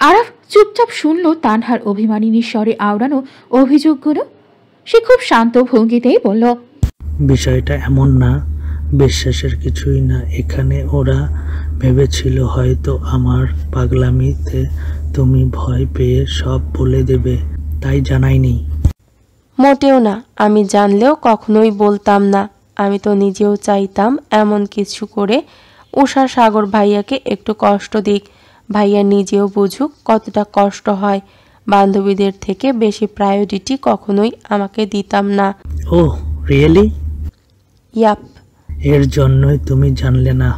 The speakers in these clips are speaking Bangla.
আরাফ চুপচাপ শুনল তানহার অভিমানিনী স্বরে আওড়ানো অভিযোগগুলো। সে খুব শান্ত ভঙ্গিতেই বলল, বিষয়টা এমন না, বিশ্বাসের কিছুই না। এখানে ওরা ভেবেছিল হয়তো আমার পাগলামিতে তুমি ভয় পেয়ে সব বলে দেবে, তাই জানাইনি। মোটেও না, আমি জানলেও কখনোই বলতাম না। আমি তো নিজেও চাইতাম এমন কিছু করে উষা সাগর ভাইয়াকে একটু কষ্ট দিক, ভাইয়া নিজেও বুঝুক কতটা কষ্ট হয়। বান্ধবীদের থেকে বেশি প্রায়োরিটি কখনোই আমাকে দিতাম না। Oh really? ইয়াপ। এর জন্যই তুমি জানলে না?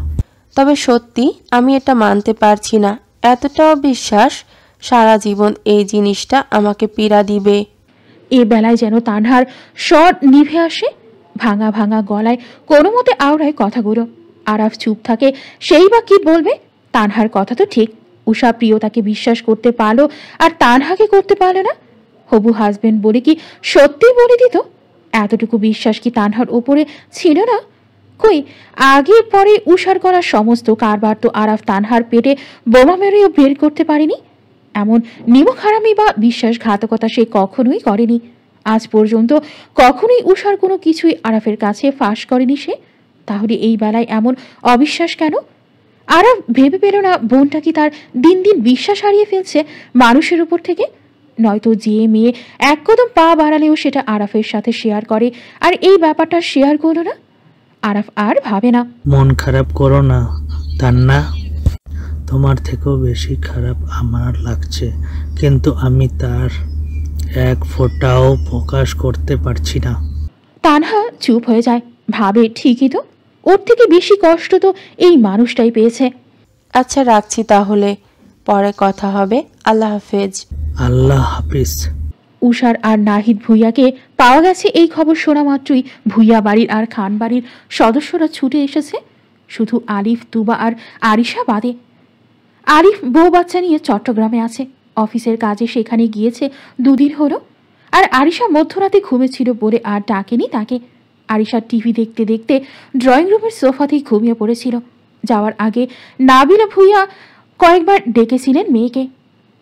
তবে সত্যি আমি এটা মানতে পারছি না। এতটাও বিশ্বাস, সারা জীবন এই জিনিসটা আমাকে পীড়া দিবে। এ বেলায় যেন তানহার স্বর নিভে আসে, ভাঙা ভাঙা গলায় কোনো মতে আওড়ায় কথাগুলো। আরাফ চুপ থাকে, সেই বা কি বলবে? তানহার কথা তো ঠিক, উষা প্রিয়তাকে বিশ্বাস করতে পারলো আর তানহাকে করতে পারলো না। হবু হাজবেন্ড বলে কি সত্যি বলে দিত? এতটুকু বিশ্বাস কি তানহার ওপরে ছিল না? কই, আগে পরে উষার করা সমস্ত কারবার তো আরাফ তানহার পেটে বোমা মেরেও বের করতে পারেনি। এমন নিমক হারামি বা বিশ্বাসঘাতকতা সে কখনোই করেনি। আজ পর্যন্ত কখনোই উষার কোনো কিছুই আরাফের কাছে ফাঁস করেনি সে। তাহলে এই বেলায় এমন অবিশ্বাস কেন? আরাফ ভেবে পেল না বোনটা কি তার দিন দিন বিশ্বাস হারিয়ে ফেলছে মানুষের উপর থেকে। নয়তো যে মেয়ে এক কদম পা বাড়ালেও সেটা আরাফের সাথে শেয়ার করে, আর এই ব্যাপারটা শেয়ার করলো না। আরাফ আর ভাবে না। মন খারাপ করো না তান্না, তোমার থেকেও বেশি খারাপ আমার লাগছে, কিন্তু আমি তার এক ফোঁটাও প্রকাশ করতে পারছি না। তানহা চুপ হয়ে যায়, ভাবে ঠিকই তো, ওর থেকে বেশি কষ্ট তো এই মানুষটাই পেয়েছে। আচ্ছা রাখছি তাহলে, পরে কথা হবে। আল্লাহ হাফেজ। আল্লাহ হাফিজ। উষার আর নাহিদ ভুইয়াকে পাওয়া গেছে এই খবর শোনা মাত্রই ভুইয়া বাড়ির আর খান বাড়ির সদস্যরা ছুটে এসেছে, শুধু আলিফ, তুবা আর আরিশা বাদে। আরিফ বউ বাচ্চা নিয়ে চট্টগ্রামে আছে, অফিসের কাজে সেখানে গিয়েছে 2 দিন হলো। আর আরিশা মধ্যরাতে ঘুমেছিল বলে আর ডাকেনি তাকে। আরিশা টিভি দেখতে দেখতে ড্রয়িং রুমের সোফাতেই ঘুমিয়ে পড়েছিল। যাওয়ার আগে নাবিলা ভুইয়া কয়েকবার ডেকেছিলেন মেয়েকে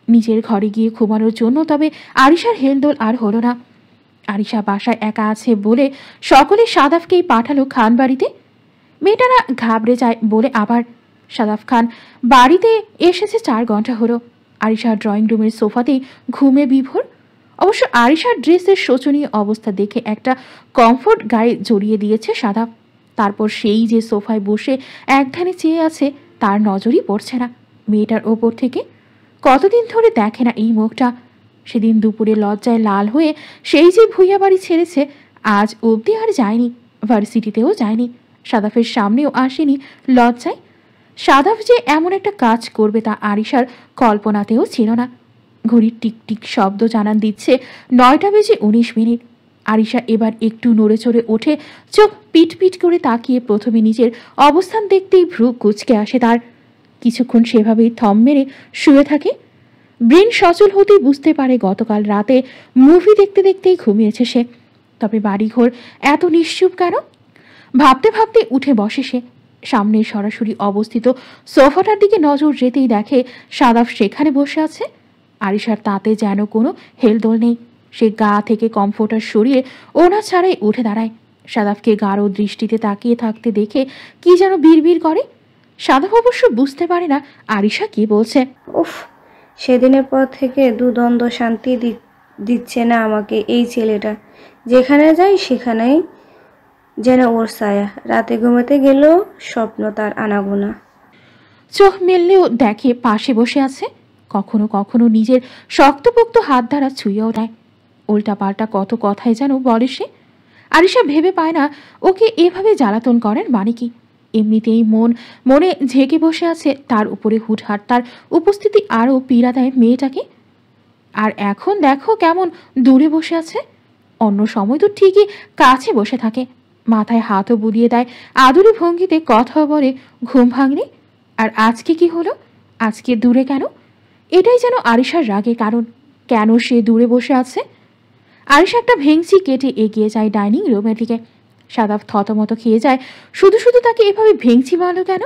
নিজের ঘরে গিয়ে ঘুমানোর জন্য, তবে আরিশার হেলদোল আর হলো না। আরিশা বাসায় একা আছে বলে সকলে সাদাফকেই পাঠালো খান বাড়িতে। মেয়েটারা ঘাবড়ে যায় বলে আবার সাদাফ খান বাড়িতে এসেছে 4 ঘন্টা হলো। আরিশার ড্রয়িং রুমের সোফাতেই ঘুমে বিভোর। অবশ্য আরিশার ড্রেসের শোচনীয় অবস্থা দেখে একটা কমফোর্ট গায়ে জড়িয়ে দিয়েছে সাদাফ। তারপর সেই যে সোফায় বসে একধানে চেয়ে আছে তার নজরই পড়ছে না মেয়েটার ওপর থেকে। কতদিন ধরে দেখে না এই মুখটা। সেদিন দুপুরে লজ্জায় লাল হয়ে সেই যে ভুইয়া বাড়ি ছেড়েছে, আজ অবধি আর যায়নি, ভার্সিটিতেও যায়নি, সাদাফের সামনেও আসেনি লজ্জায়। সাদাফ যে এমন একটা কাজ করবে তা আরিশার কল্পনাতেও ছিল না। ঘড়ির টিকটিক শব্দ জানান দিচ্ছে 9:19। আরিশা এবার একটু নড়ে চড়ে ওঠে, চোখ পিট পিট করে তাকিয়ে প্রথমে নিজের অবস্থান দেখতেই ভ্রু কুঁচকে আসে তার। কিছুক্ষণ সেভাবেই থম মেরে শুয়ে থাকে। ব্রেন সচল হতেই বুঝতে পারে গতকাল রাতে মুভি দেখতে দেখতেই ঘুমিয়েছে সে। তবে বাড়িঘর এত নিশ্চুপ কেন? ভাবতে ভাবতে উঠে বসে সে। সামনে সরাসরি অবস্থিত সোফাটার দিকে নজর যেতেই দেখে সাদাফ সেখানে বসে আছে। আরিশার তাতে যেন কোনো হেলদোল নেই। সে গা থেকে কমফোর্টার সরিয়ে ওনা ছাড়াই উঠে দাঁড়ায়। সাদাফকে গাঢ় দৃষ্টিতে তাকিয়ে থাকতে দেখে কি যেন বিড়বিড় করে। সাদাফ অবশ্য বুঝতে পারে না আরিশা কি বলছে। উফ, সেদিনের পর থেকে দুদ্বন্দ্ব শান্তি দিচ্ছে না আমাকে এই ছেলেটা। যেখানে যাই সেখানেই যেন ওর ছায়া। রাতে ঘুমাতে গেলেও স্বপ্ন তার আনাগোনা। চোখ মেললেও দেখে পাশে বসে আছে। কখনো কখনো নিজের শক্তপোক্ত হাত দ্বারা ছুঁয়েও দেয়। উল্টাপাল্টা কত কথাই যেন বলে সে। আরিশা ভেবে পায় না ওকে এভাবে জ্বালাতন করেন মানে কি। এমনিতেই মনে ঝেঁকে বসে আছে, তার উপরে হুটহাট তার উপস্থিতি আরও পীড়া দেয় মেয়েটাকে। আর এখন দেখো কেমন দূরে বসে আছে। অন্য সময় তো ঠিকই কাছে বসে থাকে, মাথায় হাতও বুলিয়ে দেয়, আদুরি ভঙ্গিতে কথাও বলে, ঘুম ভাঙলে। আর আজকে কি হলো? আজকে দূরে কেন? এটাই যেন আরিশার রাগের কারণ। কেন সে দূরে বসে আছে? আরিশা একটা ভেংচি কেটে এগিয়ে যায় ডাইনিং রুমের দিকে। সাদাফ থতমত খেয়ে যায়, শুধু শুধু তাকে এভাবে ভেংচি মারল কেন?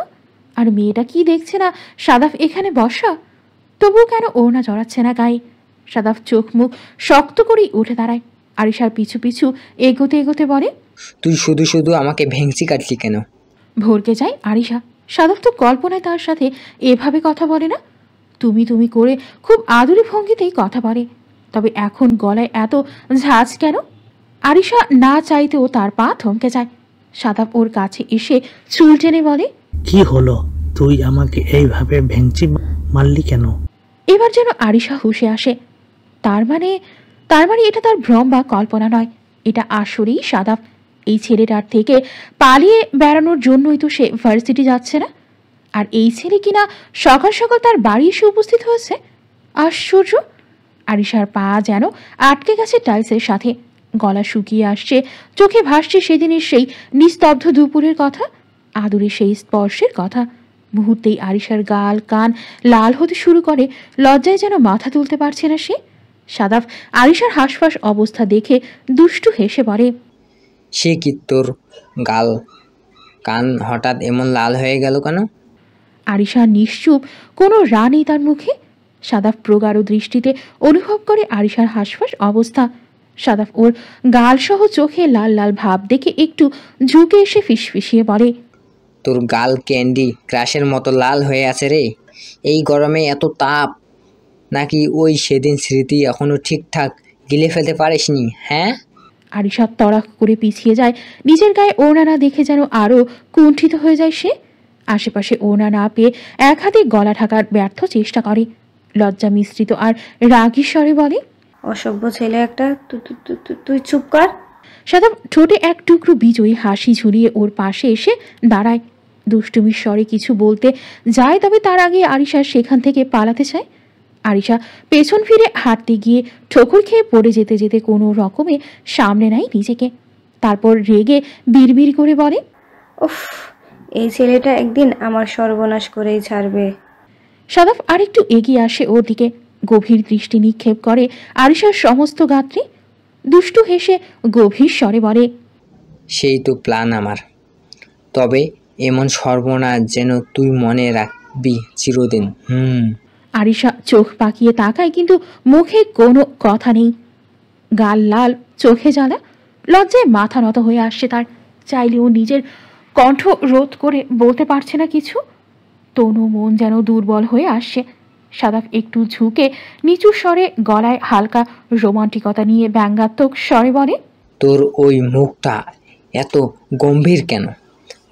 আর মেয়েটা কি দেখছে না সাদাফ এখানে বসা? তবুও কেন ওড়না জড়াচ্ছে না গায়ে? সাদাফ চোখ মুখ শক্ত করেই উঠে দাঁড়ায়। আরিশার পিছু পিছু এগোতে এগোতে বলে, তুই শুধু শুধু আমাকে ভেংচি কাটলি কেন? ভরকে যায় আরিশা। সাদাফ তো কল্পনায় তার সাথে এভাবে কথা বলে না। তুমি তুমি করে খুব আদুরি ভঙ্গিতেই কথা বলে। তবে এখন গলায় এত ঝাঁজ কেন? আরিশা না চাইতেও তার পা থমকে যায়। সাদাফ ওর কাছে এসে চুল টেনে বলে, কি হলো, তুই আমাকে এইভাবে ভেঙচি মারলি কেন? এবার যেন আরিশা হুঁশে আসে। তার মানে এটা তার ভ্রম বা কল্পনা নয়, এটা আসলেই সাদাফ। এই ছেলেটার থেকে পালিয়ে বেড়ানোর জন্যই তো সে ভার্সিটি যাচ্ছে না। আর এই ছেলে কিনা সকাল সকাল তার বাড়ি এসে উপস্থিত হয়েছে। আশ্চর্য! আরিশার পা যেন আটকে গেছে টাইলসের সাথে। গলা শুকিয়ে আসছে, চোখে ভাসছে সেদিনের সেই নিস্তব্ধ দুপুরের কথা, আদুরে সেই স্পর্শের কথা। মুহূর্তেই আরিশার গাল কান লাল হতে শুরু করে। লজ্জায় যেন মাথা তুলতে পারছে না সে। সাদাফ আরিশার হাঁসফাঁস অবস্থা দেখে দুষ্টু হেসে বলে, সে কি, তোর গাল কান হঠাৎ এমন লাল হয়ে গেল কেন? আরিশা নিশ্চুপ, কোনো রা নেই তার মুখে। সাদাফ প্রগাঢ় দৃষ্টিতে অনুভব করে আরিশার হাঁসফাঁস অবস্থা। সাদাফ ওর গালসহ চোখে লাল লাল ভাব দেখে একটু ঝুঁকে এসে ফিসফিসিয়ে বলে, তোর গাল ক্যান্ডি ক্রাশের মতো লাল হয়ে আছে রে। এই গরমে এত তাপ, নাকি ওই সেদিন স্মৃতি এখনো ঠিকঠাক গিলে ফেলতে পারিসনি? হ্যাঁ? আরিশা তড়াক করে পিছিয়ে যায়। নিজের গায়ে ওড়না না দেখে যেন আরও কুণ্ঠিত হয়ে যায় সে। আশেপাশে ওড়না না পেয়ে এক হাতে গলা ঢাকার ব্যর্থ চেষ্টা করে। লজ্জা মিশ্রিত আর রাগী স্বরে বলে, অসভ্য ছেলে একটা, তুই চুপ কর। সাদাব ঠোঁটে এক টুকরো বিজয়ী হাসি ঝুলিয়ে ওর পাশে এসে দাঁড়ায়। দুষ্টুমির স্বরে কিছু বলতে যায়, তবে তার আগে আরিশা সেখান থেকে পালাতে চায়। আরিশা পেছন ফিরে হাঁটতে গিয়ে ঠোকর খেয়ে পড়ে যেতে যেতে কোনো রকমে সামনে নেয় নিজেকে। তারপর রেগে বিড়বিড় করে বলে, উফ, এই ছেলেটা একদিন আমার সর্বনাশ করেই ছাড়বে। সাদাফ আরেকটু এগিয়ে আসে ওর দিকে, গভীর দৃষ্টি নিক্ষেপ করে আরিশার সমস্ত গাত্রে। দুষ্টু হেসে গভীর স্বরে বলে, সেই তো প্ল্যান আমার। তবে এমন সর্বনাশ যেন তুই মনে রাখবি চিরদিন। আরিশা চোখ পাকিয়ে তাকায়, কিন্তু মুখে কোনো কথা নেই। গাল লাল, চোখে জ্বালা, লজ্জায় মাথা নত হয়ে আসছে তার। চাইলেও নিজের কণ্ঠ রোধ করে বলতে পারছে না কিছু। তনু মন যেন দুর্বল হয়ে আসছে। সাদাফ একটু ঝুঁকে নিচু স্বরে গলায় হালকা রোমান্টিকতা নিয়ে ব্যঙ্গাত্মক স্বরে বলে, তোর ওই মুখটা এত গম্ভীর কেন?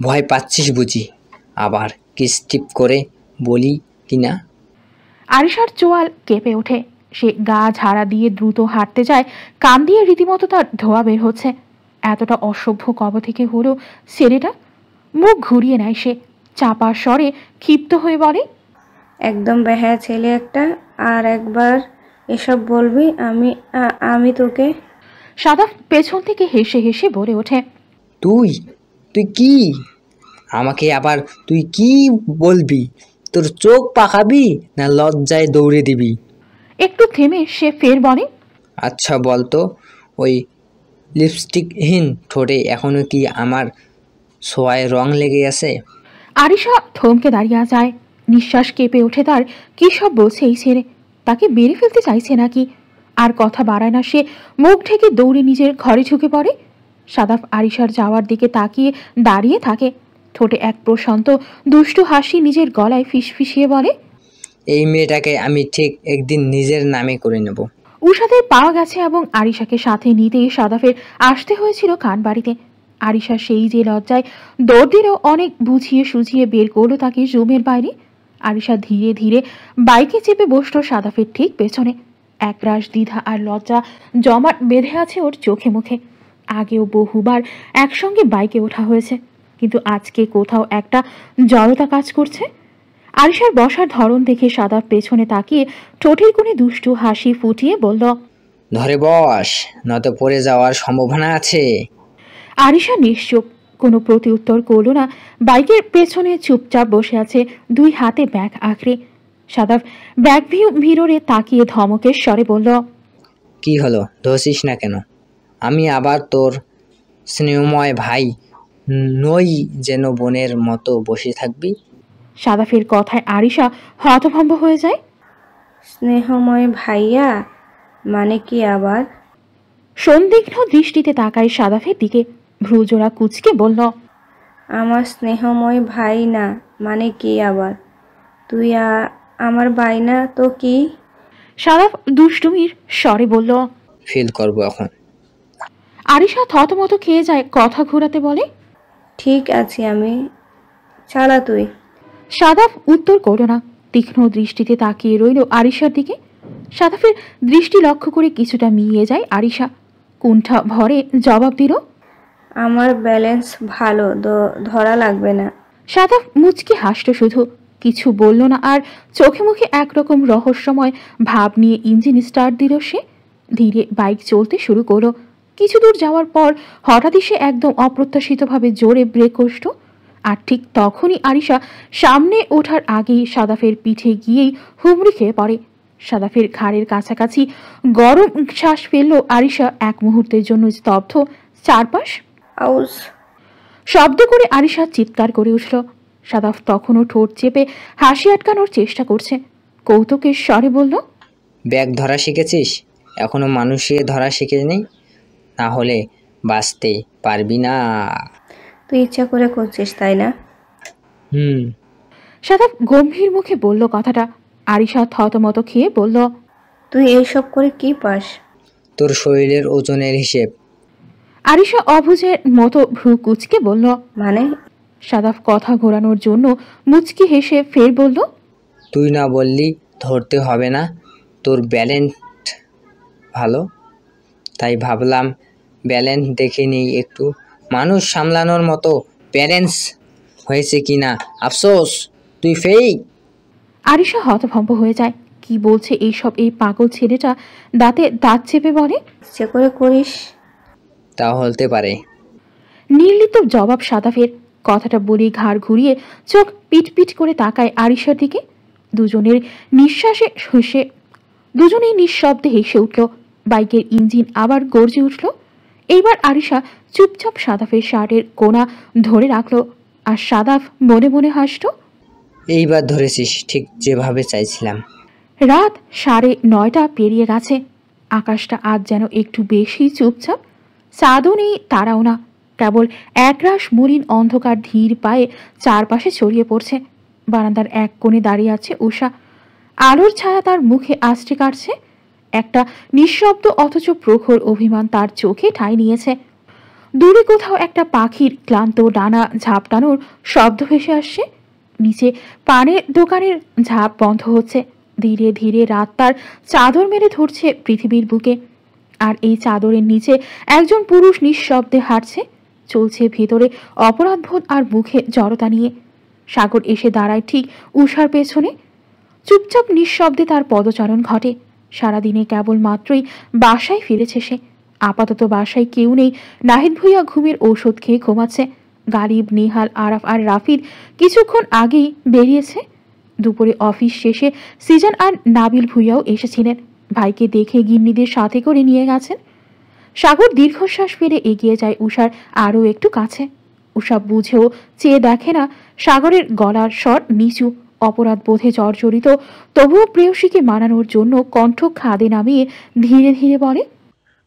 ভয় পাচ্ছিস বুঝি? আবার কিস টিপ করে বলি কিনা? আরিশার চোয়াল কেঁপে ওঠে। সে গা ঝাড়া দিয়ে দ্রুত হাঁটতে যায়, কান দিয়ে রীতিমতো তার ধোয়া বের হচ্ছে। এতটা অসভ্য কবে থেকে হলো ছেলেটা? মুখ ঘুরিয়ে নেয় সে, চাপা স্বরে ক্ষিপ্ত হয়ে বলে, একদম বেহায়া ছেলে একটা, আর একবার এসব বলবি আমি তোকে। সাদাফ পেছন থেকে হেসে হেসে বলে ওঠে, তুই তুই কি আমাকে আবার তুই কি বলবি? তোর চোখ পাকাবি না লজ্জায় দৌড়ে দিবি? একটু থেমে সে ফের বলে, আচ্ছা বলতো, ওই লিপস্টিকহীন ঠোঁটে এখনো কি আমার ছোঁয়ায় রং লেগে আছে? আরিশা থমকে দাঁড়িয়ে যায়। নিঃশ্বাস কেঁপে ওঠে তার। কি সব বলছে এই ছেলে? তাকে বেড়ে ফেলতে চাইছে নাকি? আর কথা বাড়ায় না সে, মুখ ঢেকে দৌড়ে নিজের ঘরে ঢুকে পড়ে। সাদাফ আরিশার যাওয়ার দিকে তাকিয়ে দাঁড়িয়ে থাকে। ঠোঁটে এক প্রশান্ত দুষ্টু হাসি নিজের গলায় ফিসফিসিয়ে বলে, এই মেয়েটাকে আমি ঠিক একদিন নিজের নামে করে নেব। উষাদের পাওয়া গেছে এবং আরিশাকে সাথে নিতেই সাদাফের আসতে হয়েছিল খানবাড়িতে। আরিশা সেই যে লজ্জায় দৌড় দিলেও অনেক বুঝিয়ে সুঝিয়ে বের করলো তাকে রুমের বাইরে। আরিশা ধীরে ধীরে বাইকে চেপে বসলো সাদাফের ঠিক পেছনে। একরাশ দ্বিধা আর লজ্জা জমাট বেঁধে আছে ওর চোখে মুখে। আগেও বহুবার একসঙ্গে বাইকে ওঠা হয়েছে, কিন্তু আজকে কোথাও একটা জড়তা কাজ করছে। আরিশার বসার ধরন দেখে সাদাফ পেছনে তাকিয়ে ঠোঁটের কোণে দুষ্টু হাসি ফুটিয়ে বলল, ধরে বস, নয়তো পড়ে যাওয়ার সম্ভাবনা আছে। আরিশা নিশ্চুপ, কোনো প্রতিউত্তর করল না। বাইকের পেছনে চুপচাপ বসে আছে, দুই হাতে ব্যাগ আঁকড়ে। সাদাফ ব্যাগ ভিড়রে তাকিয়ে ধমকের স্বরে বলল, কি হলো, ধরছিস না কেন? আমি আবার তোর স্নেহময় ভাই নই যেন বোনের মতো বসে থাকবি? সাদাফের কথায় আরিশা হতভম্ব হয়ে যায়। স্নেহময় ভাইয়া মানে কি আবার? সন্দিগ্ধ দৃষ্টিতে তাকায় সাদাফের দিকে, ভ্রুজোড়া কুচকে বলল, আমার স্নেহময় ভাই না মানে কি আবার? তুই আমার ভাই না তো কি? সাদাফ দুষ্টুমির স্বরে বলল। ফিল করবো এখন। আরিশা থতমত খেয়ে যায়, কথা ঘোরাতে বলে, ঠিক আছে আমি, চালা তুই। সাদাফ উত্তর করল না, তীক্ষ্ণ দৃষ্টিতে তাকিয়ে রইল আরিশার দিকে। সাদাফের দৃষ্টি লক্ষ্য করে কিছুটা মিলিয়ে যায় আরিশা, কুণ্ঠা ভরে জবাব দিল, আমার ব্যালেন্স ভালো, ধরা লাগবে না। সাদাফ মুচকি হাসল, শুধু কিছু বলল না, আর চোখে মুখে একরকম রহস্যময় ভাব নিয়ে ইঞ্জিন স্টার্ট দিল সে। ধীরে বাইক চলতে শুরু করলো। কিছু দূর যাওয়ার পর হঠাৎই সে একদম অপ্রত্যাশিতভাবে জোরে ব্রেক কষল। আর ঠিক তখনই আরিশা সামনে ওঠার আগেই সাদাফের পিঠে গিয়েই হুমড়ি খেয়ে পড়ে। সাদাফের ঘাড়ের কাছাকাছি গরম শ্বাস ফেলল আরিশা। এক মুহূর্তের জন্য স্তব্ধ চারপাশ। আউস! শব্দ করে আরিশা চিৎকার করে উঠল। সাদাফ তখনও ঠোঁট চেপে হাসি আটকানোর চেষ্টা করছে, কৌতুকের স্বরে বলল, ব্যাগ ধরা শিখেছিস? এখনো মানুষে ধরা শিখেনি, না হলে বাঁচতে পারবি না। তুই ইচ্ছা করে করছিস তাই না? সাদাফ গম্ভীর মুখে বলল কথাটা। আরিশা থতমত খেয়ে বলল, তুই এইসব করে কি পাস? তোর শরীরের ওজনের হিসেব। আরিশা অবুঝের মতো ভ্রু কুচকে বলল। মানে? সাদাফ কথা ঘোরানোর জন্য মুচকি হেসে ফের বলল, তুই না বললি ধরতে হবে না, তোর ব্যালেন্স ভালো, তাই ভাবলাম ব্যালেন্স দেখে নিই একটু, মানুষ সামলানোর মতো ব্যালেন্স হয়েছে কি না। আফসোস তুই ফেক। আরিশা হতভম্ব হয়ে যায়, কি বলছে এইসব? এই পাগল ছেলেটা দাঁতে দাঁত চেপে বলে, ইচ্ছে করে করিস? তা হতে পারে। নির্লিপ্ত জবাব সাদাফের। কথাটা বলে ঘাড় ঘুরিয়ে চোখ পিটপিট করে তাকায় আরিশার দিকে। দুজনেই নিঃশব্দে হেসে উঠল। বাইকের ইঞ্জিন আবার গর্জে উঠল। এইবার আরিশা চুপচাপ সাদাফের শার্টের কোণা ধরে রাখলো, আর সাদাফ মনে মনে হাসল। এইবার ধরেছিস, ঠিক যেভাবে চাইছিলাম। রাত 9:30 পেরিয়ে গেছে। আকাশটা আজ যেন একটু বেশি চুপচাপ। চাঁদও নেই, তারাও না, কেবল একরাশ মলিন অন্ধকার ধীর পায়ে চারপাশে ছড়িয়ে পড়ছে। বারান্দার এক কোণে দাঁড়িয়ে আছে উষা। আলোর ছায়া তার মুখে আষ্টে কাটছে। একটা নিঃশব্দ অথচ প্রখর অভিমান তার চোখে ঠাঁই নিয়েছে। দূরে কোথাও একটা পাখির ক্লান্ত ডানা ঝাপটানোর শব্দ ভেসে আসছে। নিচে পানের দোকানের ঝাঁপ বন্ধ হচ্ছে। ধীরে ধীরে রাত তার চাদর মেলে ধরছে পৃথিবীর বুকে। আর এই চাদরের নিচে একজন পুরুষ নিঃশব্দে হাঁটছে, চলছে ভিতরে অপরাধবোধ আর মুখে জড়তা নিয়ে। সাগর এসে দাঁড়ায় ঠিক উষার পেছনে। চুপচাপ নিঃশব্দে তার পদচারণ ঘটে। সারাদিনে কেবল মাত্রই বাসায় ফিরেছে সে। আপাতত বাসায় কেউ নেই। নাহিদ ভুইয়া ঘুমের ঔষধ খেয়ে ঘুমাচ্ছে। গালিব, নিহাল, আরাফ আর রাফিদ কিছুক্ষণ আগেই বেরিয়েছে। দুপুরে অফিস শেষে সিজান আর নাবিল ভুইয়াও এসেছিলেন। ভাইকে দেখে গিন্নিদের সাথে করে নিয়ে গেছেন। সাগর দীর্ঘশ্বাস ফেলে এগিয়ে যায় উষার আরও একটু কাছে। উষা বুঝেও চেয়ে দেখে না। সাগরের গলার স্বর নিচু, অপরাধ বোধে জর্জরিত, তবুও প্রেয়সীকে মানানোর জন্য কণ্ঠ খাদে নামিয়ে ধীরে ধীরে বলে,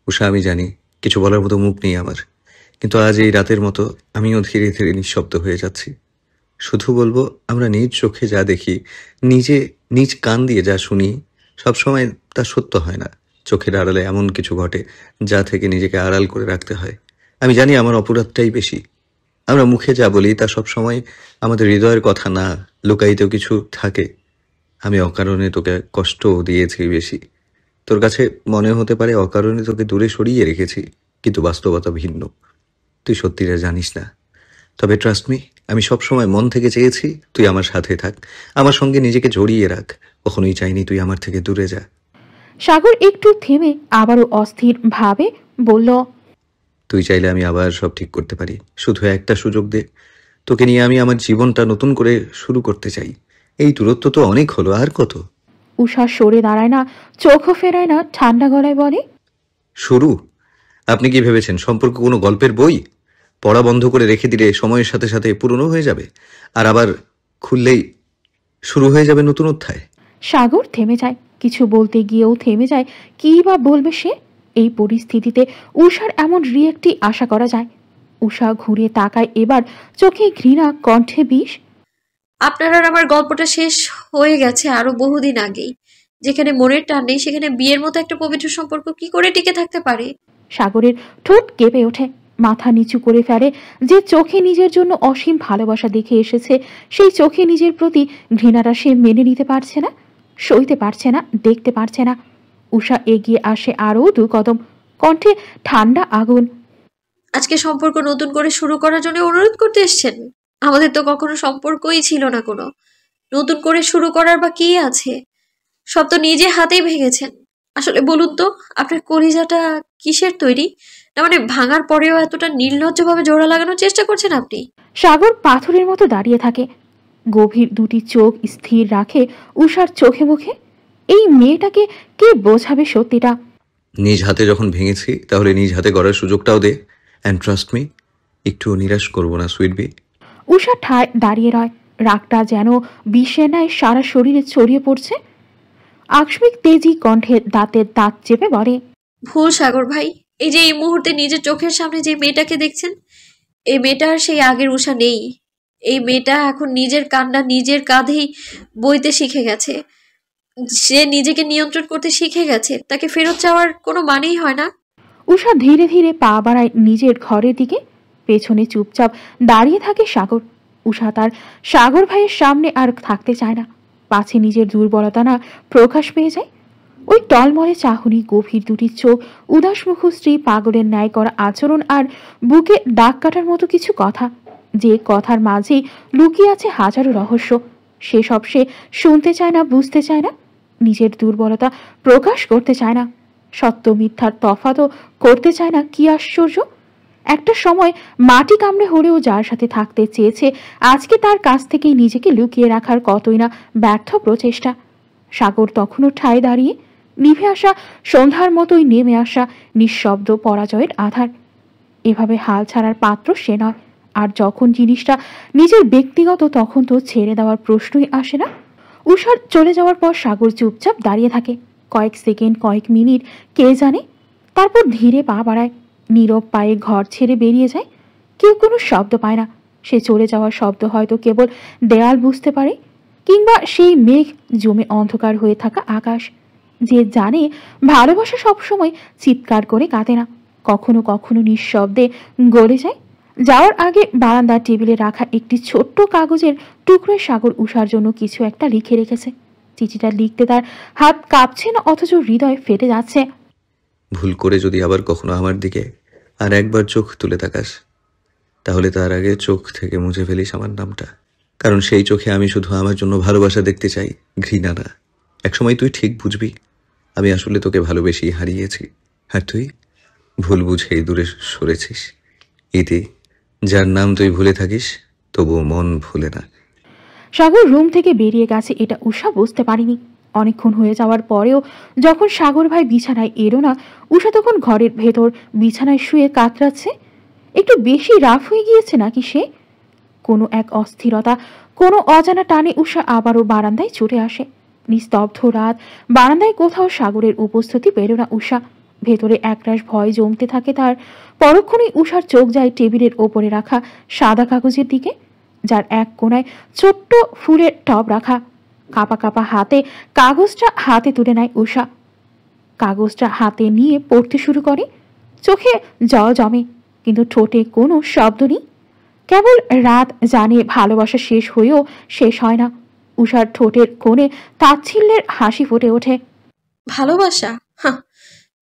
উষা, আমি জানি কিছু বলার মতো মুখ নেই আমার, কিন্তু আজ এই রাতের মতো আমিও ধীরে ধীরে নিঃশব্দ হয়ে যাচ্ছি। শুধু বলবো, আমরা নিজ চোখে যা দেখি, নিজ কান দিয়ে যা শুনি, সবসময় তা সত্য হয় না। চোখের আড়ালে এমন কিছু ঘটে যা থেকে নিজেকে আড়াল করে রাখতে হয়। আমি জানি আমার অপরাধটাই বেশি। আমরা মুখে যা বলি তা সবসময় আমাদের হৃদয়ের কথা না, লুকায়িতেও কিছু থাকে। আমি অকারণে তোকে কষ্ট দিয়েছি বেশি। তোর কাছে মনে হতে পারে অকারণে তোকে দূরে সরিয়ে রেখেছি, কিন্তু বাস্তবতা ভিন্ন। তুই সত্যিটা জানিস না। তবে ট্রাস্ট মি, আমি সবসময় মন থেকে চেয়েছি তুই আমার সাথে থাক, আমার সঙ্গে নিজেকে জড়িয়ে রাখ। কখনোই চাইনি তুই আমার থেকে দূরে যা। সাগর একটু থেমে আবারও অস্থির ভাবে বলল, তুই চাইলে আমি আবার সব ঠিক করতে পারি। শুধু একটা সুযোগ দে। তোকে নিয়ে আমি আমার জীবনটা নতুন করে শুরু করতে চাই। এই দূরত্ব তো অনেক হলো, আর কত? উষা সরে দাঁড়ায় না, চোখও ফেরায় না, ঠান্ডা গলায় বলে, শুরু? আপনি কি ভেবেছেন সম্পর্ক কোনো গল্পের বই? পড়া বন্ধ করে রেখে দিলে সময়ের সাথে সাথে পুরনো হয়ে যাবে, আর আবার খুললেই শুরু হয়ে যাবে নতুন অধ্যায়। সাগর থেমে যায়। কিছু বলতে গিয়েও থেমে যায়। কী বা বলবে সে? এই পরিস্থিতিতে উষার এমন রিয়েক্টই আশা করা যায়। উষা ঘুরে তাকায় এবার, চোখে ঘৃণা, কণ্ঠে বিষ। আপনার আর আমার গল্পটা শেষ হয়ে গেছে আরো বহুদিন আগেই। যেখানে মনের টান নেই সেখানে বিয়ের মতো একটা পবিত্র সম্পর্ক কি করে টিকে থাকতে পারে? সাগরের ঠোঁট কেঁপে ওঠে, মাথা নিচু করে ফেলে। যে চোখে নিজের জন্য অসীম ভালোবাসা দেখে এসেছে, সেই চোখে নিজের প্রতি ঘৃণাটা সে মেনে নিতে পারছে না, সইতে পারছে না, দেখতে পারছে না। উষা এগিয়ে আসে আরও 2 কদম, কণ্ঠে ঠান্ডা আগুন। আজকে সম্পর্ক নতুন করে শুরু করার জন্য অনুরোধ করতে এসেছেন? আমাদের তো কখনো সম্পর্কই ছিল না কোনো। নতুন করে শুরু করার বা কি আছে? সব তো নিজে হাতেই ভেঙেছেন। আসলে বলুন তো, আপনার কলিজাটা কিসের তৈরি? না মানে ভাঙার পরেও এতটা নির্লজ্জভাবে জোড়া লাগানোর চেষ্টা করছেন আপনি? সাগর পাথরের মতো দাঁড়িয়ে থাকে, গভীর 2টি চোখ স্থির রাখে উষার চোখে মুখে। এই মেয়েটাকে কে বোঝাবে সত্যিটা? নিজ হাতে যখন ভেঙেছি তাহলে নিজ হাতে গড়ার সুযোগটাও দে। অ্যান্ড ট্রাস্ট মি, একটু নিরাশ করবো না সুইট বি। উষা ঠায় দাঁড়িয়ে রয়, রাগটা যেন বিষের ন্যায় সারা শরীরে ছড়িয়ে পড়ছে। আকস্মিক তেজি কণ্ঠে দাঁতের দাঁত চেপে বলে, ভুল সাগর ভাই। এই যে এই মুহূর্তে নিজের চোখের সামনে যে মেয়েটাকে দেখছেন, এই মেয়েটার সেই আগের উষা নেই। এই মেয়েটা এখন নিজের কান্না নিজের কাঁধেই বইতে শিখে গেছে। সে নিজেকে নিয়ন্ত্রণ করতে শিখে গেছে। তাকে ফেরত চাওয়ার কোনো মানেই হয় না। উষা ধীরে ধীরে পা বাড়ায় নিজের ঘরের দিকে। পেছনে চুপচাপ দাঁড়িয়ে থাকে সাগর। উষা তার সাগর ভাইয়ের সামনে আর থাকতে চায় না, পাছে নিজের দুর্বলতা না প্রকাশ পেয়ে যায়। ওই টলমলে চাহনি, গভীর 2টি চোখ, উদাস মুখশ্রী, পাগলের ন্যায় করা আচরণ আর বুকে দাগ কাটার মতো কিছু কথা, যে কথার মাঝেই লুকিয়ে আছে হাজারো রহস্য। সেসব সে শুনতে চায় না, বুঝতে চায় না, নিজের দুর্বলতা প্রকাশ করতে চায় না, সত্য মিথ্যার তফাতও করতে চায় না। কি আশ্চর্য! একটা সময় মাটি কামড়ে হলেও যার সাথে থাকতে চেয়েছে, আজকে তার কাছ থেকেই নিজেকে লুকিয়ে রাখার কতই না ব্যর্থ প্রচেষ্টা। সাগর তখনও ঠায় দাঁড়িয়ে, নিভে আসা সন্ধ্যার মতোই নেমে আসা নিঃশব্দ পরাজয়ের আধার। এভাবে হাল ছাড়ার পাত্র সে নয়। আর যখন জিনিসটা নিজের ব্যক্তিগত, তখন তো ছেড়ে দেওয়ার প্রশ্নই আসে না। উষার চলে যাওয়ার পর সাগর চুপচাপ দাঁড়িয়ে থাকে, কয়েক সেকেন্ড, কয়েক মিনিট, কে জানে। তারপর ধীরে পা বাড়ায়, নীরব পায়ে ঘর ছেড়ে বেরিয়ে যায়। কেউ কোনো শব্দ পায় না। সে চলে যাওয়ার শব্দ হয়তো কেবল দেয়াল বুঝতে পারে, কিংবা সেই মেঘ জমে অন্ধকার হয়ে থাকা আকাশ। যে জানে ভালোবাসা সবসময় চিৎকার করে কাঁদে না, কখনো কখনো নিঃশব্দে গড়ে যায়। যাওয়ার আগে বারান্দার টেবিলে রাখা একটি ছোট্ট কাগজের টুকরোয় সাগর উষার জন্য কিছু একটা লিখে রেখেছে। চিঠিটা লিখতে তার হাত কাঁপছে না, অথচ হৃদয় ফেটে যাচ্ছে। ভুল করে যদি আবার কখনো আমার দিকে আর একবার চোখ তুলে তাকাস, তাহলে তার আগে চোখ থেকে মুছে ফেলিস আমার নামটা। কারণ সেই চোখে আমি শুধু আমার জন্য ভালোবাসা দেখতে চাই, ঘৃণা না। একসময় তুই ঠিক বুঝবি আমি আসলে তোকে ভালোবেসেই হারিয়েছি, আর তুই ভুল বুঝেই দূরে সরেছিস। ইতি, যার নাম তুই ভুলে থাকিস তবুও মন ভুলে না। সাগর রুম থেকে বেরিয়ে গেছে এটা উষা বুঝতে পারেনি। অনেকক্ষণ হয়ে যাওয়ার পরেও যখন সাগর ভাই বিছানায় এলো না, উষা তখন ঘরের ভেতর বিছানায় শুয়ে কাতরাচ্ছে। একটু বেশি রাফ হয়ে গিয়েছে নাকি সে? কোনো এক অস্থিরতা, কোনো অজানা টানে উষা আবারও বারান্দায় ছুটে আসে। নিস্তব্ধ রাত, বারান্দায় কোথাও সাগরের উপস্থিতি পেল না উষা। ভেতরে একরাশ ভয় জমতে থাকে তার। পরক্ষণেই উষার চোখ যায় টেবিলের ওপরে রাখা সাদা কাগজের দিকে, যার এক কোণায় ছোট্ট ফুলের টব রাখা। কাঁপা কাঁপা হাতে কাগজটা হাতে তুলে নেয় উষা। কাগজটা হাতে নিয়ে পড়তে শুরু করে। চোখে জল জমে, কিন্তু ঠোঁটে কোনো শব্দ নেই। কেবল রাত জানে ভালোবাসা শেষ হয়েও শেষ হয় না। উষার ঠোঁটের কোণে তাচ্ছিল্যের হাসি ফুটে ওঠে। ভালোবাসা? হাহ,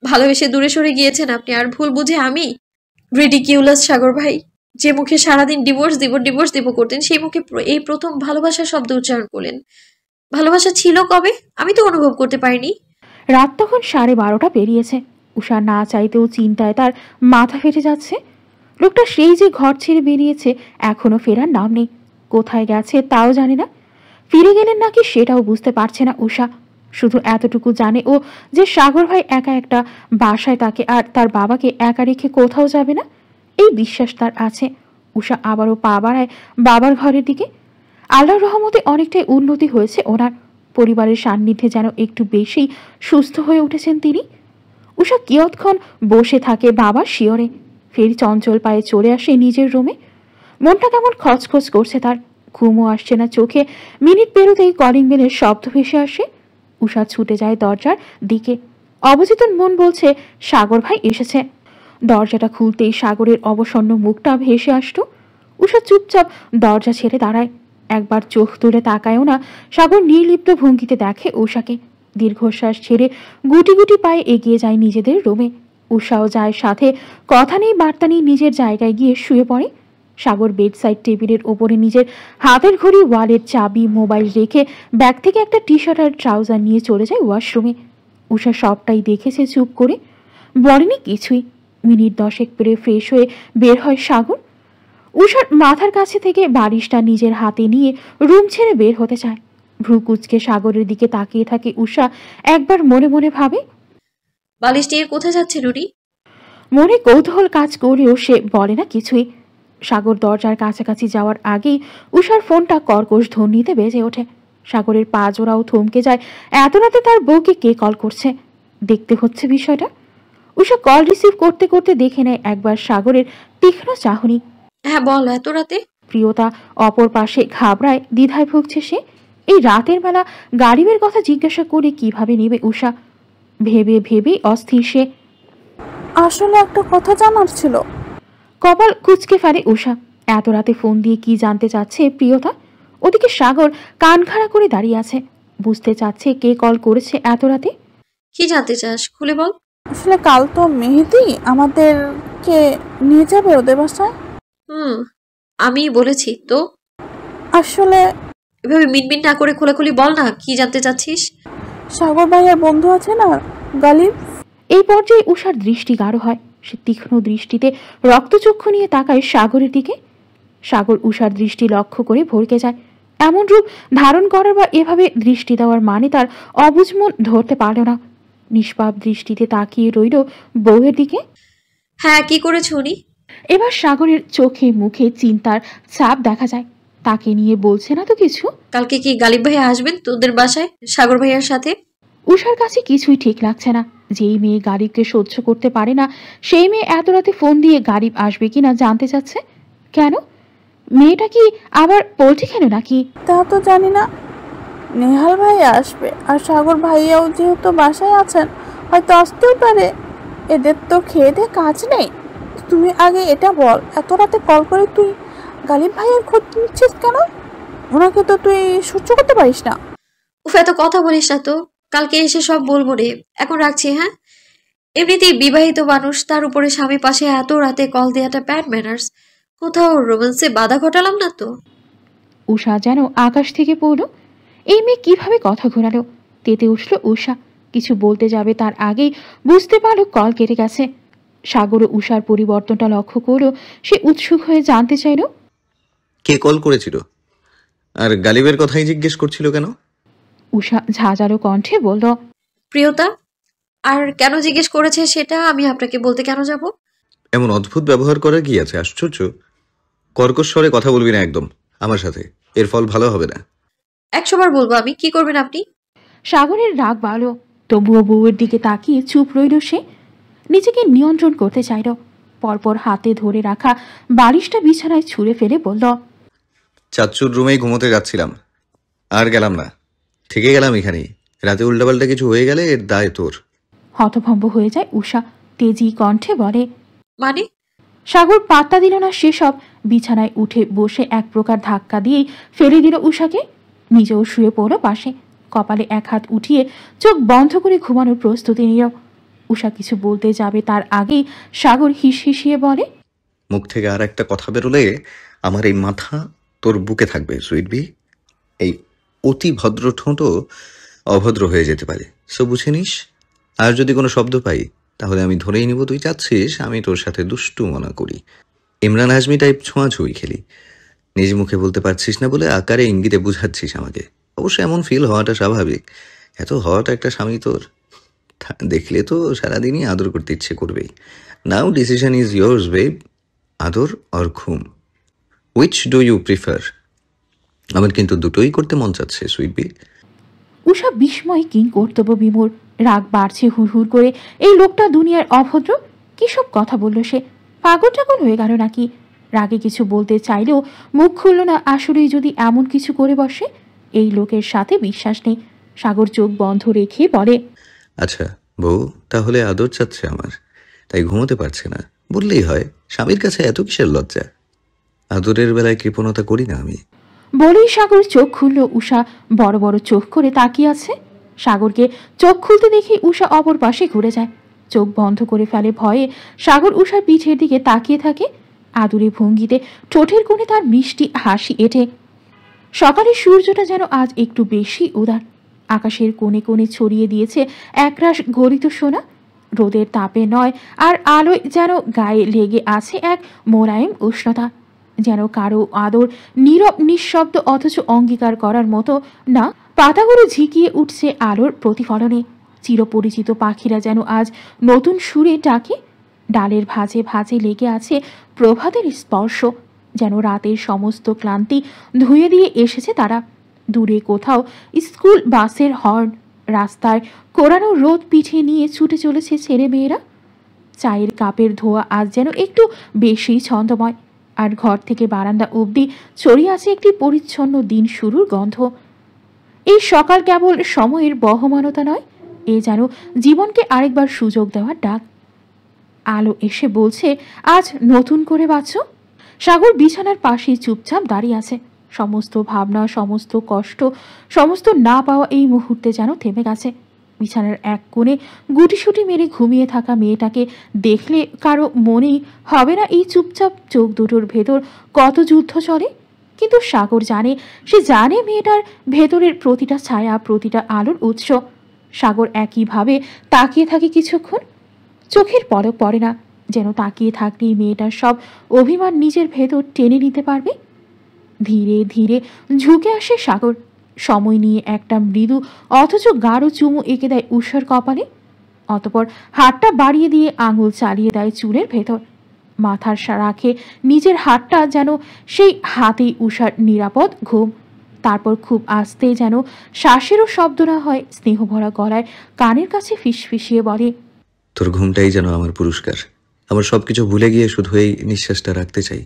ভালোবেসে দূরে সরে গিয়েছেন আপনি, আর ভুল বুঝে আমি? রিডিকিউলাস সাগর ভাই। যে মুখে সারাদিন ডিভোর্স দিব করতেন, সেই মুখে এই প্রথম ভালোবাসা শব্দ উচ্চারণ করলেন। ভালোবাসা ছিল কবে? আমি তো অনুভব করতে পারিনি। রাত তখন 12:30 পেরিয়েছে। উষা না চাইতেও চিন্তায় তার মাথা ফেটে যাচ্ছে। লোকটা সেই যে ঘর ছেড়ে বেরিয়েছে, এখনো ফেরার নাম নেই। কোথায় গেছে তাও জানে না। ফিরে গেলেন নাকি সেটাও বুঝতে পারছে না উষা। শুধু এতটুকু জানে ও যে সাগর ভাই একা একটা বাসায় তাকে আর তার বাবাকে একা রেখে কোথাও যাবে না, এই বিশ্বাস তার আছে। উষা আবারও পা বাড়ায় বাবার ঘরের দিকে। আল্লাহর রহমতে অনেকটাই উন্নতি হয়েছে ওনার। পরিবারের সান্নিধ্যে যেন একটু বেশি সুস্থ হয়ে উঠেছেন তিনি। উষা কিয়ৎক্ষণ বসে থাকে বাবার শিয়রে, ফের চঞ্চল পায়ে চলে আসে নিজের রুমে। মনটা কেমন খচখচ করছে তার, ঘুমও আসছে না চোখে। মিনিট পেরোতেই কলিং বেলের শব্দ ভেসে আসে। উষা ছুটে যায় দরজার দিকে। অবচেতন মন বলছে সাগর ভাই এসেছে। দরজাটা খুলতেই সাগরের অবসন্ন মুখটা ভেসে আসতো। উষা চুপচাপ দরজা ছেড়ে দাঁড়ায়, একবার চোখ তুলে তাকায়ও না। সাগর নির্লিপ্ত ভঙ্গিতে দেখে উষাকে, দীর্ঘশ্বাস ছেড়ে গুটি গুটি পায়ে এগিয়ে যায় নিজেদের রুমে। উষাও যায় সাথে, কথা নেই বার্তা নেই নিজের জায়গায় গিয়ে শুয়ে পড়ে। সাগর বেডসাইড টেবিলের ওপরে নিজের হাতের ঘড়ি, ওয়ালেট, চাবি, মোবাইল রেখে ব্যাগ থেকে একটা টি শার্ট আর ট্রাউজার নিয়ে চলে যায় ওয়াশরুমে। উষা সবটাই দেখেছে চুপ করে, বলেনি কিছুই। মিনিট 10 পেরে ফ্রেশ হয়ে বের হয় সাগর। উষার মাথার কাছে থেকে বালিশটা নিজের হাতে নিয়ে রুম ছেড়ে বের হতে চায়। ভ্রু কুচকে সাগরের দিকে তাকিয়ে থাকে উষা। একবার মনে মনে ভাবে, বালিশ নিয়ে কোথায় যাচ্ছেন উনি? মনে কৌতূহল কাজ করলেও সে বলে না কিছুই। সাগর দরজার কাছাকাছি যাওয়ার আগেই উষার ফোনটা কর্কশ ধ্বনিতে বেজে ওঠে। সাগরের পা জোড়াও থমকে যায়। এত রাতে তার বউকে কে কল করছে, দেখতে হচ্ছে বিষয়টা। উষা কল রিসিভ করতে করতে দেখে নেয় একবার সাগরের তীক্ষ্ণ চাহনি। হ্যাঁ বল, এত রাতে? প্রিয়তা অপর পাশে ঘাবড়ায়, দ্বিধায় ভুগছে সে। এই রাতের বেলা গাড়িবের কথা জিজ্ঞাসা করে কিভাবে নেবে উষা, ভেবে ভেবেই অস্থির সে। আসলে একটা কথা জানার ছিল। কপাল কুচকে ফেলে উষা। এত রাতে ফোন দিয়ে কি জানতে চাচ্ছে প্রিয়তা? ওদিকে সাগর কান খাড়া করে দাঁড়িয়ে আছে, বুঝতে চাচ্ছে কে কল করেছে এত রাতে। কি জানতে চাস, খুলে বল। আসলে কাল তো মেহেদি আমাদেরকে নিয়ে যাবে ওদের বাসায়। আমি বলেছি তো। আসলে এভাবে মিনমিন না করে খোলাখুলি বল না, কি জানতে চাচ্ছিস? সাগর ভাইয়ের বন্ধু আছে না, গালিব। এই পর্যায়ে উষার দৃষ্টি গাঢ় হয়। সে তীক্ষ্ণ দৃষ্টিতে রক্তচক্ষু নিয়ে তাকায় সাগরের দিকে। সাগর উষার দৃষ্টি লক্ষ্য করে ভরকে যায়। এমন রূপ ধারণ করার বা এভাবে দৃষ্টি দেওয়ার মানে তার অবুঝ মন ধরতে পারল না। নিষ্পাপ দৃষ্টিতে তাকিয়ে রইল বউয়ের দিকে। হ্যাঁ, কি করেছ উনি? এবার সাগরের চোখে মুখে চিন্তার ছাপ দেখা যায়। তাকে নিয়ে বলছে না তো কিছু। কালকে কি গালিব ভাইয়া আসবেন তোদের বাসায় সাগর ভাইয়ার সাথে? উষার কাছে কিছুই ঠিক লাগছে না। যেই মেয়ে গালিবকে সহ্য করতে পারে না, সেই মেয়ে এত রাতে ফোন দিয়ে গালিব আসবে কিনা জানতে চাচ্ছে। কেন? মেয়েটা কি আবার পোল্ট্রি খেলো নাকি? তা তো জানি না। নেহাল ভাই আসবে, আর সাগর ভাইয়াও যেহেতু বাসায় আছেন হয়তো আসতেও পারে। এদের তো খেয়ে দিয়ে কাজ নেই। তুই আগে এটা বল, এত রাতে কল করে তুই গালিব ভাইয়ের খোঁজ নিচ্ছিস কেন? ওনাকে তো তুই সহ্য করতে পারিস না। উফ, এত কথা বলিস না তো, কালকে এসে সব বলবো রে। এখন রাখছি, হ্যাঁ? এমনিতেই বিবাহিত মানুষ, তার উপরে স্বামী পাশে, এত রাতে কল দেওয়াটা ব্যাড ম্যানার্স। কোথাও রোম্যান্সে বাধা ঘটালাম না তো? উষা যেন আকাশ থেকে পড়ল। এই মেয়ে কিভাবে কথা ঘোরালো। তেতে উঠল উষা। কিছু বলতে যাবে তার আগেই বুঝতে পারল কল কেটে গেছে। সাগর ও উষার পরিবর্তনটা লক্ষ্য করল। সে উৎসুক হয়ে জানতে চাইল, কে কল করেছিল আর গালিবের কথাই জিজ্ঞেস করছিল কেন? উষা ঝাঁঝালো কণ্ঠে বলল, প্রিয়তা। আর কেন জিজ্ঞেস করেছে সেটা আমি আপনাকে বলতে কেন যাব? এমন অদ্ভুত ব্যবহার করা কি আছে? আশ্চর্য। কর্কশ স্বরে কথা বলবি না একদম আমার সাথে, এর ফল ভালো হবে না। 100 বার বলবো আমি। কি করবেন আপনি? সাগরের রাগ বাড়ল। তবুও বউয়ের দিকে তাকিয়ে চুপ রইল সে। নিজেকে নিয়ন্ত্রণ করতে চাইল। পরপর হাতে ধরে রাখা বালিশটা বিছানায় ছুঁড়ে ফেলে বলল, চাচ্চুর রুমেই ঘুমোতে যাচ্ছিলাম, আর গেলাম না, থেকে গেলাম এখানেই। রাতে উল্টাপাল্টা কিছু হয়ে গেলে এর দায় তোর। হতভম্ব হয়ে যায় উষা। তেজি কণ্ঠে বলে, মানে? সাগর পাত্তা দিল না সেসব। বিছানায় উঠে বসে এক প্রকার ধাক্কা দিয়েই ফেলে দিল উষাকে। নিজেও শুয়ে পড়ল পাশে। কপালে এক হাত উঠিয়ে চোখ বন্ধ করে ঘুমানোর প্রস্তুতি নিল। উষা কিছু বলতে যাবে তার আগেই সাগর হিস হিসিয়ে বলে, মুখ থেকে আর একটা কথা বেরোলে আমার এই মাথা তোর বুকে থাকবে সুইটবি। এই অতি ভদ্র ঠোঁটও অভদ্র হয়ে যেতে পারে, সো বুঝে নিস। আর যদি কোনো শব্দ পাই তাহলে আমি ধরেই নিব তুই চাচ্ছিস আমি তোর সাথে দুষ্টু মনা করি, ইমরান হাজমি টাইপ ছোঁয়াছুঁই খেলি। নিজ মুখে বলতে পারছিস না বলে আকারে ইঙ্গিতে বুঝাচ্ছিস আমাকে। অবশ্য এমন ফিল হওয়াটা স্বাভাবিক। এত হট একটা স্বামী তোর দেখলে তো সারাদিনই আদর করতে ইচ্ছে করবেই। নাও ডিসিশন ইজ ইয়োর্স বেব, আদর অর ঘুম, উইচ ডু ইউ প্রিফার? আমার কিন্তু দুটোই করতে মন চাচ্ছে সুইটবি। উষা বিস্ময় কিং কর্তব্য বিমূর। রাগ বাড়ছে হুড় করে। এই লোকটা দুনিয়ার অভদ্র। কি সব কথা বলল সে? পাগল টাগল হয়ে গেল নাকি? রাগে কিছু বলতে চাইলেও মুখ খুলল না। আসলেই যদি এমন কিছু করে বসে, এই লোকের সাথে বিশ্বাস নেই। সাগর চোখ বন্ধ রেখে বলে, আচ্ছা বউ, তাহলে আদর চাচ্ছে আমার, তাই ঘুমোতে পারছে না বললেই হয়। স্বামীর কাছে এত কিসের লজ্জা? আদরের বেলায় কৃপণতা করি না আমি। বলেই সাগর চোখ খুলল। উষা বড় বড় চোখ করে তাকিয়ে আছে। সাগরকে চোখ খুলতে দেখে উষা অপর পাশে ঘুরে যায়। চোখ বন্ধ করে ফেলে ভয়ে। সাগর উষার পিঠের দিকে তাকিয়ে থাকে। আদুরে ভঙ্গিতে ঠোঁটের কোণে তার মিষ্টি হাসি এঁটে। সকালের সূর্যটা যেন আজ একটু বেশি উদার। আকাশের কোণে কোণে ছড়িয়ে দিয়েছে একরাশ গলিত সোনা। রোদের তাপে নয়, আর আলোয় যেন গায়ে লেগে আছে এক মোলায়েম উষ্ণতা। যেন কারো আদর নীরব নিঃশব্দ, অথচ অঙ্গীকার করার মতো না। পাতাগুলো ঝিকিয়ে উঠছে আলোর প্রতিফলনে। চিরপরিচিত পাখিরা যেন আজ নতুন সুরে ডাকে। ডালের ভাঁজে ভাঁজে লেগে আছে প্রভাতের স্পর্শ। যেন রাতের সমস্ত ক্লান্তি ধুয়ে দিয়ে এসেছে তারা। দূরে কোথাও স্কুল বাসের হর্ন। রাস্তায় কোরানো রোদ পিঠে নিয়ে ছুটে চলেছে ছেলে মেয়েরা। চায়ের কাপের ধোয়া আজ যেন একটু বেশি ছন্দময়। আর ঘর থেকে বারান্দা অবধি ছড়িয়ে আছে একটি পরিচ্ছন্ন দিন শুরুর গন্ধ। এই সকাল কেবল সময়ের বহমানতা নয়, এ যেন জীবনকে আরেকবার সুযোগ দেওয়ার ডাক। আলো এসে বলছে, আজ নতুন করে বাঁচো। সাগর বিছানার পাশে চুপচাপ দাঁড়িয়ে আছে। সমস্ত ভাবনা, সমস্ত কষ্ট, সমস্ত না পাওয়া এই মুহূর্তে যেন থেমে গেছে। বিছানার এক কোণে গুটিসুটি মেরে ঘুমিয়ে থাকা মেয়েটাকে দেখলে কারো মনেই হবে না এই চুপচাপ চোখ দুটোর ভেতর কত যুদ্ধ চলে? কিন্তু সাগর জানে, সে জানে মেয়েটার ভেতরের প্রতিটা ছায়া, প্রতিটা আলোর উৎস। সাগর একইভাবে তাকিয়ে থাকে কিছুক্ষণ। চোখের পলক পড়ে না, যেন তাকিয়ে থাকলেই মেয়েটার সব অভিমান নিজের ভেতর টেনে নিতে পারবে। ধীরে ধীরে ঝুঁকে আসে সাগর। সময় নিয়ে একটা মৃদু অথচ গাঢ় চুমু এঁকে দেয় উষার কপালে। অতপর হাতটা বাড়িয়ে দিয়ে আঙুল চালিয়ে দেয় চুলের ভেতর। মাথার রাখে নিজের হাতটা, যেন সেই হাতেই উষার নিরাপদ ঘুম। তারপর খুব আস্তে, যেন শ্বাসেরও শব্দ না হয়, স্নেহভরা গলায় কানের কাছে ফিসফিসিয়ে বলে, তোর ঘুমটাই যেন আমার পুরস্কার। আমার সবকিছু ভুলে গিয়ে শুধু এই নিঃশ্বাসটা রাখতে চাই।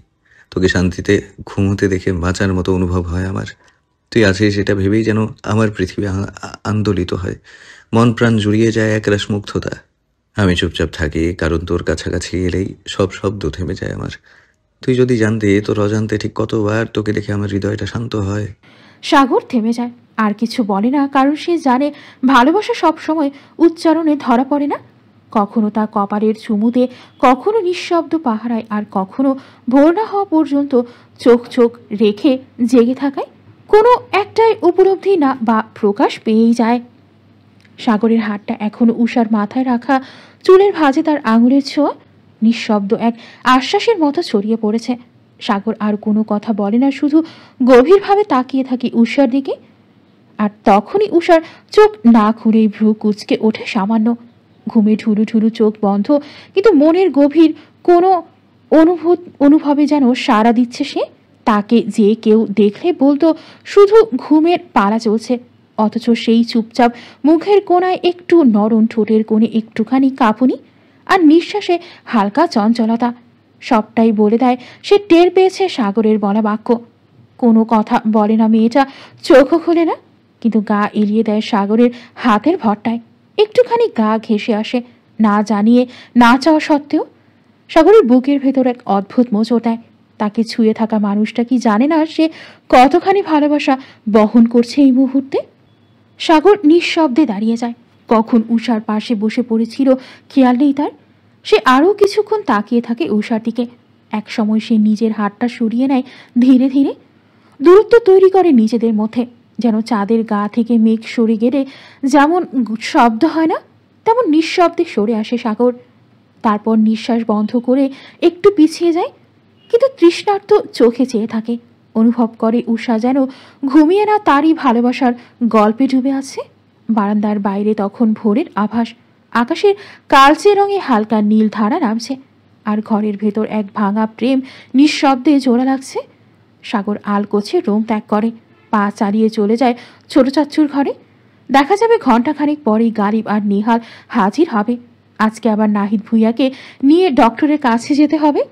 তোকে শান্তিতে ঘুমোতে দেখে বাঁচার মতো অনুভব হয় আমার। তুই আছিস সেটা ভেবেই যেন আমার পৃথিবী আন্দোলিত হয়, মন প্রাণ জুড়িয়ে যায় একরাশ মুগ্ধতা। আমি চুপচাপ থাকি, কারণ তোর কাছাকাছি এলেই সব শব্দ থেমে যায় আমার। তুই যদি জানতে, তোর অজান্তে ঠিক কতবার তোকে দেখে আমার হৃদয়টা শান্ত হয়। সাগর থেমে যায়, আর কিছু বলে না, কারণ সে জানে ভালোবাসা সবসময় উচ্চারণে ধরা পড়ে না। কখনো তা কপালের চুমুতে, কখনো নিঃশব্দ পাহারায়, আর কখনো ভোর না হওয়া পর্যন্ত চোখ চোখ রেখে জেগে থাকায়। কোনো একটাই উপলব্ধি না বা প্রকাশ পেয়েই যায়। সাগরের হাতটা এখনো উষার মাথায় রাখা চুলের ভাঁজে তার আঙুলের ছোঁয়া। নিঃশব্দ এক আশ্বাসের মতো ছড়িয়ে পড়েছে। সাগর আর কোনো কথা বলে না, শুধু গভীরভাবে তাকিয়ে থাকে উষার দিকে। আর তখনই উষার চোখ না খুলেই ভ্রু কুঁচকে ওঠে সামান্য। ঘুমে ঢুলু ঢুলু চোখ বন্ধ, কিন্তু মনের গভীর কোনো অনুভবে যেন সাড়া দিচ্ছে সে। তাকে যে কেউ দেখলে বলতো শুধু ঘুমের পালা চলছে, অথচ সেই চুপচাপ মুখের কোণায় একটু নরম, ঠোঁটের কোণে একটুখানি কাঁপুনি, আর নিঃশ্বাসে হালকা চঞ্চলতা সবটাই বলে দেয় সে টের পেয়েছে সাগরের বলা বাক্য। কোনো কথা বলে না মেয়েটা, চোখও খোলে না, কিন্তু গা এলিয়ে দেয় সাগরের হাতের ভরটায়। একটুখানি গা ঘেঁষে আসে, না জানিয়ে, না চাওয়া সত্ত্বেও। সাগরের বুকের ভেতর এক অদ্ভুত মোচড় দেয়। তাকে ছুঁয়ে থাকা মানুষটা কি জানে না সে কতখানি ভালোবাসা বহন করছে এই মুহূর্তে? সাগর নিঃশব্দে দাঁড়িয়ে যায়। কখন উষার পাশে বসে পড়েছিল খেয়াল নেই তার। সে আরও কিছুক্ষণ তাকিয়ে থাকে উষার দিকে। এক সময় সে নিজের হাতটা সরিয়ে নেয় ধীরে ধীরে। দূরত্ব তৈরি করে নিজেদের মধ্যে, যেন চাঁদের গা থেকে মেঘ সরে গেলে যেমন শব্দ হয় না, তেমন নিঃশব্দে সরে আসে সাগর। তারপর নিঃশ্বাস বন্ধ করে একটু পিছিয়ে যায়, কিন্তু তৃষ্ণার্ত চোখে চেয়ে থাকে। অনুভব করে উষা যেন ঘুমিয়ে না, তারই ভালোবাসার গল্পে ডুবে আছে। বারান্দার বাইরে তখন ভোরের আভাস। আকাশের কালচে রঙে হালকা নীল ধারা নামছে, আর ঘরের ভেতর এক ভাঙা প্রেম নিঃশব্দে জোড়া লাগছে। সাগর আলকোছে রোম ত্যাগ করে, পা চালিয়ে চলে যায় ছোট চাচ্চুর ঘরে। দেখা যাবে ঘন্টাখানেক পরেই গালিব আর নিহাল হাজির হবে। আজকে আবার নাহিদ ভুঁইয়াকে নিয়ে ডক্টরের কাছে যেতে হবে।